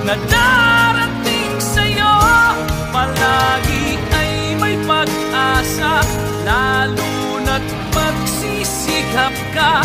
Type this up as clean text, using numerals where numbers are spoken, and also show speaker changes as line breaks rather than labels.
na darating sa'yo. Palagi ay may pag-asa, lalo na't magsisikap ka